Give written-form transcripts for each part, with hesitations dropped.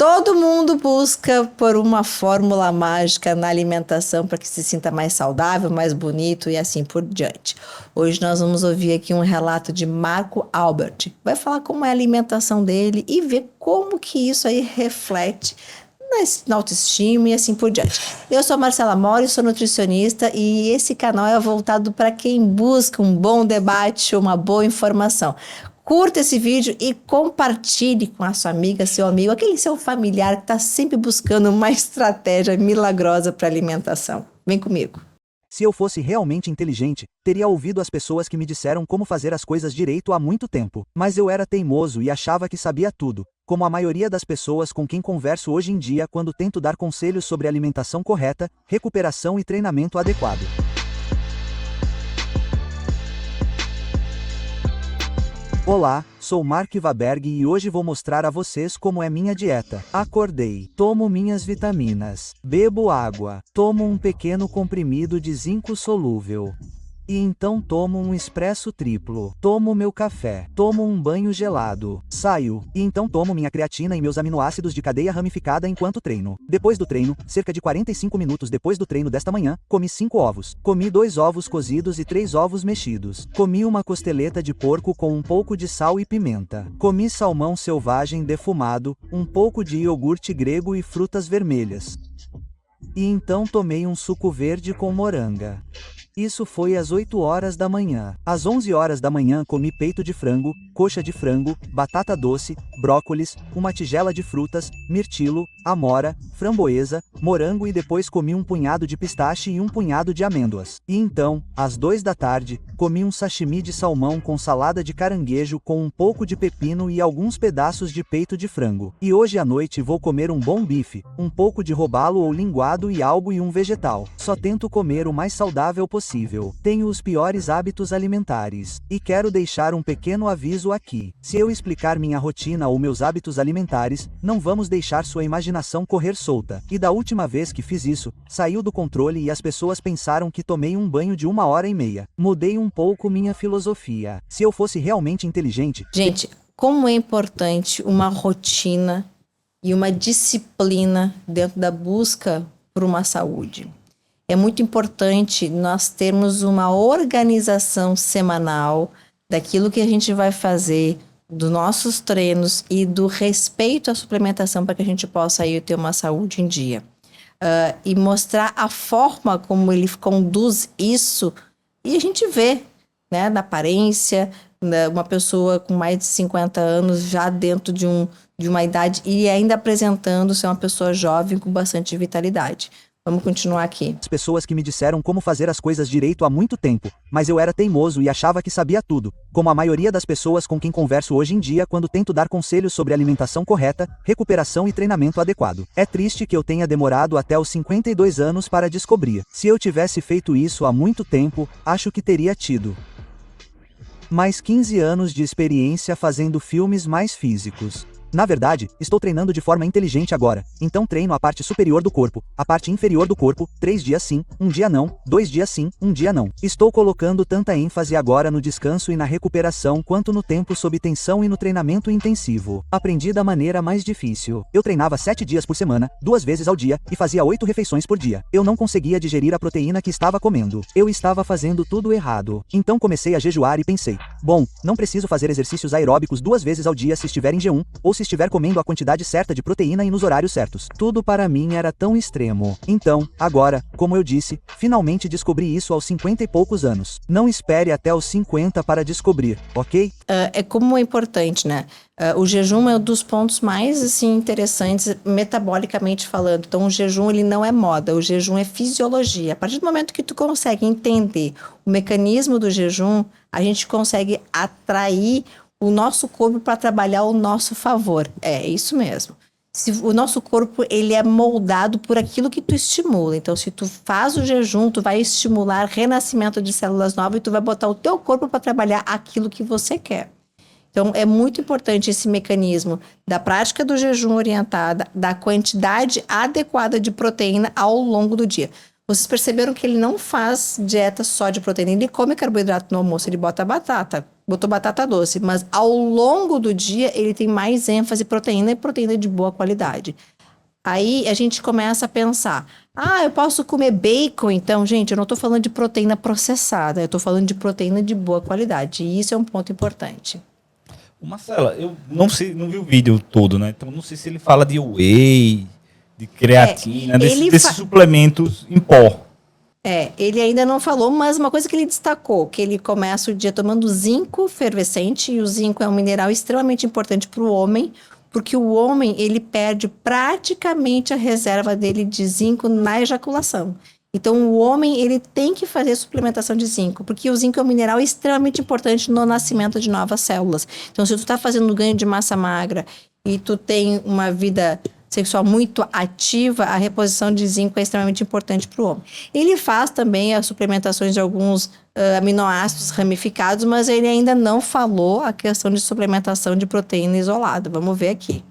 Todo mundo busca por uma fórmula mágica na alimentação para que se sinta mais saudável, mais bonito e assim por diante. Hoje nós vamos ouvir aqui um relato de Marco Albert. Vai falar como é a alimentação dele e ver como que isso aí reflete na autoestima e assim por diante. Eu sou Marcela Mori, sou nutricionista e esse canal é voltado para quem busca um bom debate, uma boa informação. Curta esse vídeo e compartilhe com a sua amiga, seu amigo, aquele seu familiar que está sempre buscando uma estratégia milagrosa para alimentação. Vem comigo. Se eu fosse realmente inteligente, teria ouvido as pessoas que me disseram como fazer as coisas direito há muito tempo. Mas eu era teimoso e achava que sabia tudo, como a maioria das pessoas com quem converso hoje em dia quando tento dar conselhos sobre alimentação correta, recuperação e treinamento adequado. Olá, sou Mark Waberg e hoje vou mostrar a vocês como é minha dieta. Acordei, tomo minhas vitaminas, bebo água, tomo um pequeno comprimido de zinco solúvel. E então tomo um expresso triplo, tomo meu café, tomo um banho gelado, saio, e então tomo minha creatina e meus aminoácidos de cadeia ramificada enquanto treino. Depois do treino, cerca de 45 minutos depois do treino desta manhã, comi 5 ovos. Comi 2 ovos cozidos e 3 ovos mexidos. Comi uma costeleta de porco com um pouco de sal e pimenta. Comi salmão selvagem defumado, um pouco de iogurte grego e frutas vermelhas. E então tomei um suco verde com moranga. Isso foi às 8 horas da manhã. Às 11 horas da manhã comi peito de frango, coxa de frango, batata doce, brócolis, uma tigela de frutas, mirtilo, amora, framboesa, morango e depois comi um punhado de pistache e um punhado de amêndoas. E então, às 2 da tarde, comi um sashimi de salmão com salada de caranguejo com um pouco de pepino e alguns pedaços de peito de frango. E hoje à noite vou comer um bom bife, um pouco de robalo ou linguado e algo e um vegetal. Só tento comer o mais saudável possível. Tenho os piores hábitos alimentares. E quero deixar um pequeno aviso aqui. Se eu explicar minha rotina ou meus hábitos alimentares, não vamos deixar sua imaginação correr solta. E da última vez que fiz isso, saiu do controle e as pessoas pensaram que tomei um banho de 1h30. Mudei um pouco minha filosofia. Se eu fosse realmente inteligente... Gente, como é importante uma rotina e uma disciplina dentro da busca por uma saúde. É muito importante nós termos uma organização semanal daquilo que a gente vai fazer, dos nossos treinos e do respeito à suplementação para que a gente possa aí ter uma saúde em dia. E mostrar a forma como ele conduz isso e a gente vê, né, na aparência, uma pessoa com mais de 50 anos já dentro de uma idade e ainda apresentando ser uma pessoa jovem com bastante vitalidade. Vamos continuar aqui. As pessoas que me disseram como fazer as coisas direito há muito tempo, mas eu era teimoso e achava que sabia tudo, como a maioria das pessoas com quem converso hoje em dia quando tento dar conselhos sobre alimentação correta, recuperação e treinamento adequado. É triste que eu tenha demorado até os 52 anos para descobrir. Se eu tivesse feito isso há muito tempo, acho que teria tido mais 15 anos de experiência fazendo filmes mais físicos. Na verdade, estou treinando de forma inteligente agora, então treino a parte superior do corpo, a parte inferior do corpo, 3 dias sim, 1 dia não, 2 dias sim, 1 dia não. Estou colocando tanta ênfase agora no descanso e na recuperação quanto no tempo sob tensão e no treinamento intensivo. Aprendi da maneira mais difícil. Eu treinava 7 dias por semana, 2 vezes ao dia, e fazia 8 refeições por dia. Eu não conseguia digerir a proteína que estava comendo. Eu estava fazendo tudo errado. Então comecei a jejuar e pensei, bom, não preciso fazer exercícios aeróbicos 2 vezes ao dia se estiver em jejum, ou se estiver comendo a quantidade certa de proteína e nos horários certos. Tudo para mim era tão extremo. Então, agora, como eu disse, finalmente descobri isso aos 50 e poucos anos. Não espere até os 50 para descobrir, ok? É como é importante, né? O jejum é um dos pontos mais assim, interessantes metabolicamente falando. Então, o jejum ele não é moda, o jejum é fisiologia. A partir do momento que tu consegue entender o mecanismo do jejum, a gente consegue atrair o nosso corpo para trabalhar ao nosso favor. É isso mesmo. O nosso corpo ele é moldado por aquilo que tu estimula. Então, se tu faz o jejum, tu vai estimular renascimento de células novas e tu vai botar o teu corpo para trabalhar aquilo que você quer. Então, é muito importante esse mecanismo da prática do jejum orientada, da quantidade adequada de proteína ao longo do dia. Vocês perceberam que ele não faz dieta só de proteína, ele come carboidrato no almoço, ele bota batata. botou batata doce, mas ao longo do dia ele tem mais ênfase em proteína e proteína de boa qualidade. Aí a gente começa a pensar, eu posso comer bacon, então, gente, eu não estou falando de proteína processada, eu estou falando de proteína de boa qualidade, e isso é um ponto importante. Marcela, eu não sei, não vi o vídeo todo, né? Então não sei se ele fala de whey, de creatina, desses suplementos em pó. Ele ainda não falou, mas uma coisa que ele destacou, que ele começa o dia tomando zinco fervescente, e o zinco é um mineral extremamente importante para o homem, porque o homem, ele perde praticamente a reserva dele de zinco na ejaculação. Então, o homem, ele tem que fazer suplementação de zinco, porque o zinco é um mineral extremamente importante no nascimento de novas células. Então, se tu tá fazendo ganho de massa magra e tu tem uma vida sexual muito ativa, a reposição de zinco é extremamente importante para o homem. Ele faz também as suplementações de alguns aminoácidos ramificados, mas ele ainda não falou a questão de suplementação de proteína isolada. Vamos ver aqui.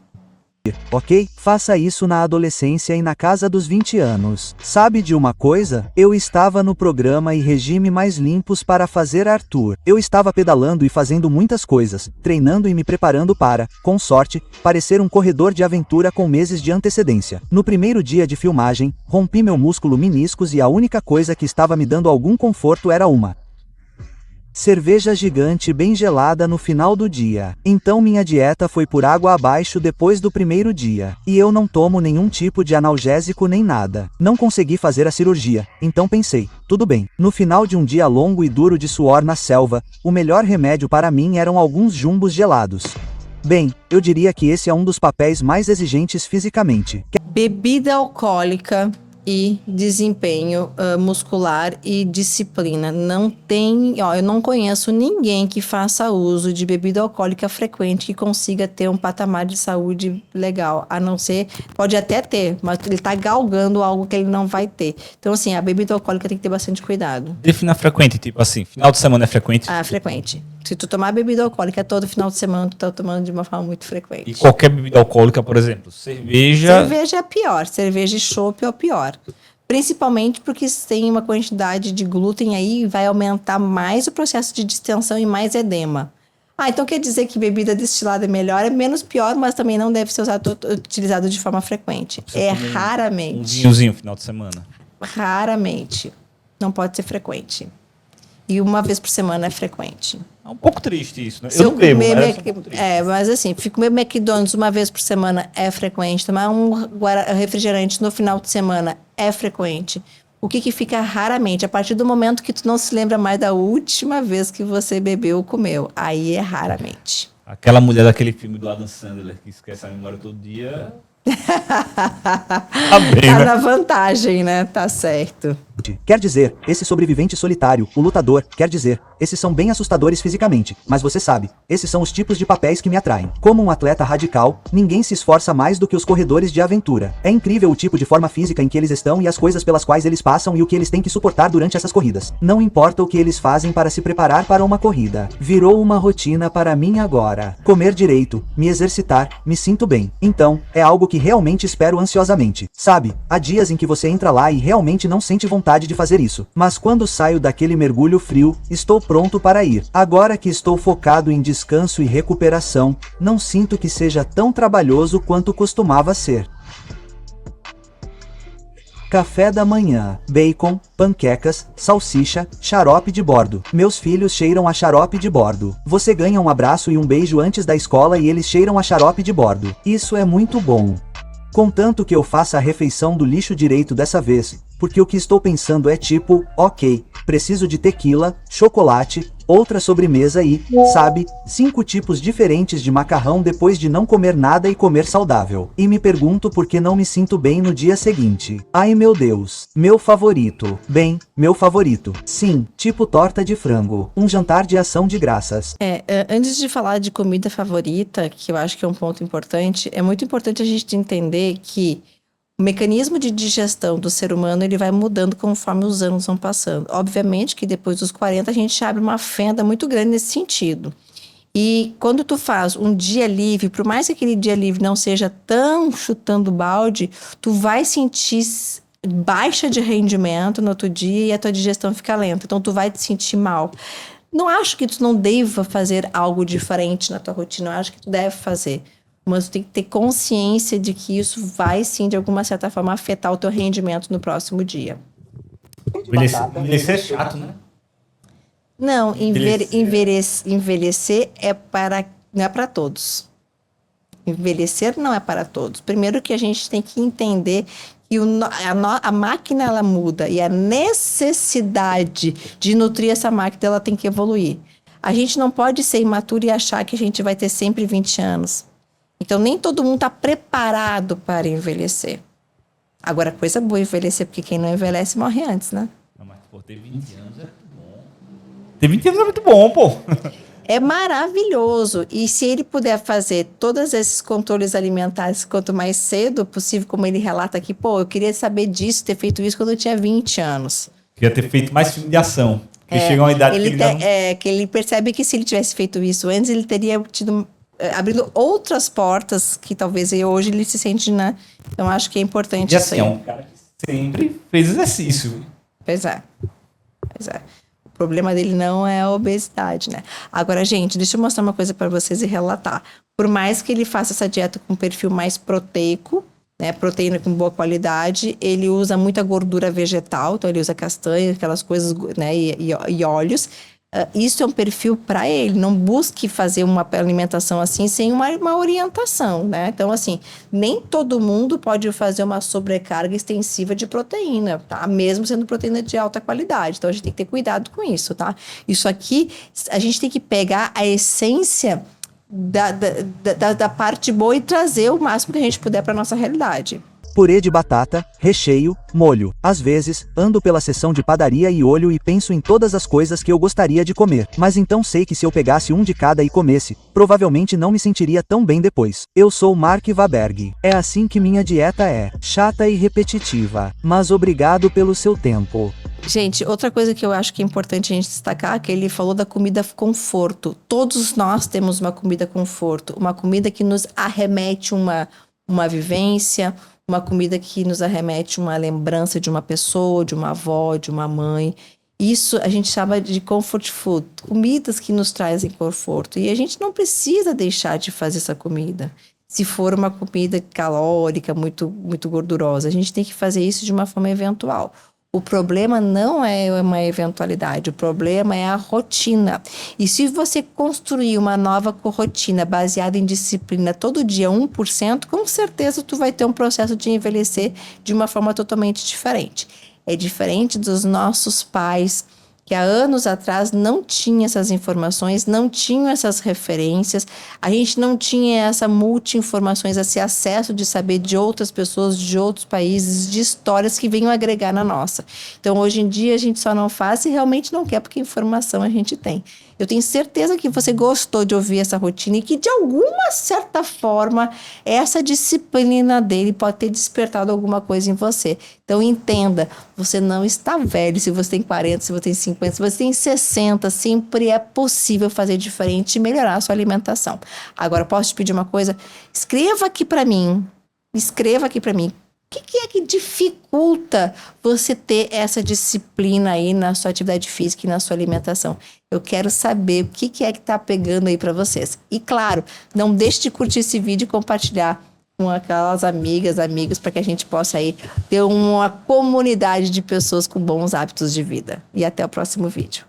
Ok? Faça isso na adolescência e na casa dos 20 anos. Sabe de uma coisa? Eu estava no programa e regime mais limpos para fazer Arthur. Eu estava pedalando e fazendo muitas coisas, treinando e me preparando para, com sorte, parecer um corredor de aventura com meses de antecedência. No primeiro dia de filmagem, rompi meu músculo meniscos e a única coisa que estava me dando algum conforto era uma cerveja gigante bem gelada no final do dia. Então minha dieta foi por água abaixo depois do primeiro dia. E eu não tomo nenhum tipo de analgésico nem nada. Não consegui fazer a cirurgia, então pensei, tudo bem. No final de um dia longo e duro de suor na selva, o melhor remédio para mim eram alguns jumbos gelados. Bem, eu diria que esse é um dos papéis mais exigentes fisicamente. Bebida alcoólica e desempenho muscular e disciplina. Não tem, eu não conheço ninguém que faça uso de bebida alcoólica frequente que consiga ter um patamar de saúde legal, a não ser, pode até ter, mas ele está galgando algo que ele não vai ter. Então, assim, a bebida alcoólica tem que ter bastante cuidado. Defina frequente, tipo assim, final de semana é frequente? Frequente. Se tu tomar bebida alcoólica todo final de semana, tu tá tomando de uma forma muito frequente. E qualquer bebida alcoólica, por exemplo, cerveja... Cerveja é pior, cerveja e chopp é o pior. Principalmente porque tem uma quantidade de glúten aí, vai aumentar mais o processo de distensão e mais edema. Então quer dizer que bebida destilada é melhor, é menos pior, mas também não deve ser utilizado de forma frequente. Raramente. Um vinhozinho final de semana. Raramente. Não pode ser frequente. E uma vez por semana é frequente. É um pouco triste isso, né? Eu não bebo, mas assim, comer McDonald's uma vez por semana é frequente. Tomar um refrigerante no final de semana é frequente. O que fica raramente? A partir do momento que tu não se lembra mais da última vez que você bebeu ou comeu. Aí é raramente. Aquela mulher daquele filme do Adam Sandler que esquece a memória todo dia... Tá na vantagem, né? Tá certo. Quer dizer, esse sobrevivente solitário, o lutador, quer dizer, esses são bem assustadores fisicamente, mas você sabe, esses são os tipos de papéis que me atraem. Como um atleta radical, ninguém se esforça mais do que os corredores de aventura. É incrível o tipo de forma física em que eles estão e as coisas pelas quais eles passam e o que eles têm que suportar durante essas corridas. Não importa o que eles fazem para se preparar para uma corrida. Virou uma rotina para mim agora. Comer direito, me exercitar, me sinto bem. Então, é algo que realmente espero ansiosamente. Sabe, há dias em que você entra lá e realmente não sente vontade de fazer isso. Mas quando saio daquele mergulho frio, estou pronto para ir. Agora que estou focado em descanso e recuperação, não sinto que seja tão trabalhoso quanto costumava ser. Café da manhã, bacon, panquecas, salsicha, xarope de bordo. Meus filhos cheiram a xarope de bordo. Você ganha um abraço e um beijo antes da escola e eles cheiram a xarope de bordo. Isso é muito bom. Contanto que eu faça a refeição do lixo direito dessa vez, porque o que estou pensando é tipo, ok, preciso de tequila, chocolate, outra sobremesa e, sabe, 5 tipos diferentes de macarrão depois de não comer nada e comer saudável. E me pergunto por que não me sinto bem no dia seguinte. Ai meu Deus, meu favorito. Bem, meu favorito. Sim, tipo torta de frango, um jantar de ação de graças. Antes de falar de comida favorita, que eu acho que é um ponto importante, é muito importante a gente entender que o mecanismo de digestão do ser humano, ele vai mudando conforme os anos vão passando. Obviamente que depois dos 40 a gente abre uma fenda muito grande nesse sentido. E quando tu faz um dia livre, por mais que aquele dia livre não seja tão chutando balde, tu vai sentir baixa de rendimento no outro dia e a tua digestão fica lenta. Então tu vai te sentir mal. Não acho que tu não deva fazer algo diferente na tua rotina, eu acho que tu deve fazer. Mas tu tem que ter consciência de que isso vai, sim, de alguma certa forma, afetar o teu rendimento no próximo dia. Envelhecer é chato, né? Não, envelhecer não é para todos. Envelhecer não é para todos. Primeiro que a gente tem que entender que a máquina ela muda e a necessidade de nutrir essa máquina ela tem que evoluir. A gente não pode ser imaturo e achar que a gente vai ter sempre 20 anos. Então, nem todo mundo está preparado para envelhecer. Agora, coisa boa envelhecer, porque quem não envelhece morre antes, né? Não, mas, pô, ter 20 anos é muito bom. Ter 20 anos é muito bom, pô. É maravilhoso. E se ele puder fazer todos esses controles alimentares quanto mais cedo possível, como ele relata aqui, pô, eu queria saber disso, ter feito isso quando eu tinha 20 anos. Queria ter feito mais filme de ação. Porque chega uma idade que ele percebe que se ele tivesse feito isso antes, ele teria abrindo outras portas que talvez hoje ele se sente, né? Então, acho que é importante isso aí. É um cara que sempre fez exercício. Pois é. O problema dele não é a obesidade, né? Agora, gente, deixa eu mostrar uma coisa para vocês e relatar. Por mais que ele faça essa dieta com um perfil mais proteico, né? Proteína com boa qualidade, ele usa muita gordura vegetal, então ele usa castanha, aquelas coisas, né? E óleos. Isso é um perfil para ele, não busque fazer uma alimentação assim sem uma orientação, né? Então, assim, nem todo mundo pode fazer uma sobrecarga extensiva de proteína, tá? Mesmo sendo proteína de alta qualidade. Então, a gente tem que ter cuidado com isso, tá? Isso aqui, a gente tem que pegar a essência da parte boa e trazer o máximo que a gente puder para nossa realidade. Purê de batata, recheio, molho. Às vezes, ando pela seção de padaria e olho e penso em todas as coisas que eu gostaria de comer. Mas então sei que se eu pegasse um de cada e comesse, provavelmente não me sentiria tão bem depois. Eu sou Mark Waberg. É assim que minha dieta é. Chata e repetitiva. Mas obrigado pelo seu tempo. Gente, outra coisa que eu acho que é importante a gente destacar é que ele falou da comida conforto. Todos nós temos uma comida conforto. Uma comida que nos arremete uma vivência, uma comida que nos arremete uma lembrança de uma pessoa, de uma avó, de uma mãe. Isso a gente chama de comfort food, comidas que nos trazem conforto. E a gente não precisa deixar de fazer essa comida. Se for uma comida calórica, muito, muito gordurosa, a gente tem que fazer isso de uma forma eventual. O problema não é uma eventualidade, o problema é a rotina. E se você construir uma nova rotina baseada em disciplina todo dia 1%, com certeza tu vai ter um processo de envelhecer de uma forma totalmente diferente. É diferente dos nossos pais, que há anos atrás não tinha essas informações, não tinham essas referências, a gente não tinha essa multi-informações, esse acesso de saber de outras pessoas, de outros países, de histórias que venham agregar na nossa. Então, hoje em dia, a gente só não faz se realmente não quer, porque informação a gente tem. Eu tenho certeza que você gostou de ouvir essa rotina e que, de alguma certa forma, essa disciplina dele pode ter despertado alguma coisa em você. Então, entenda, você não está velho. Se você tem 40, se você tem 50, se você tem 60, sempre é possível fazer diferente e melhorar a sua alimentação. Agora, posso te pedir uma coisa? Escreva aqui para mim. O que é que dificulta você ter essa disciplina aí na sua atividade física e na sua alimentação? Eu quero saber o que é que tá pegando aí para vocês. E claro, não deixe de curtir esse vídeo e compartilhar com aquelas amigas, amigos, para que a gente possa aí ter uma comunidade de pessoas com bons hábitos de vida. E até o próximo vídeo.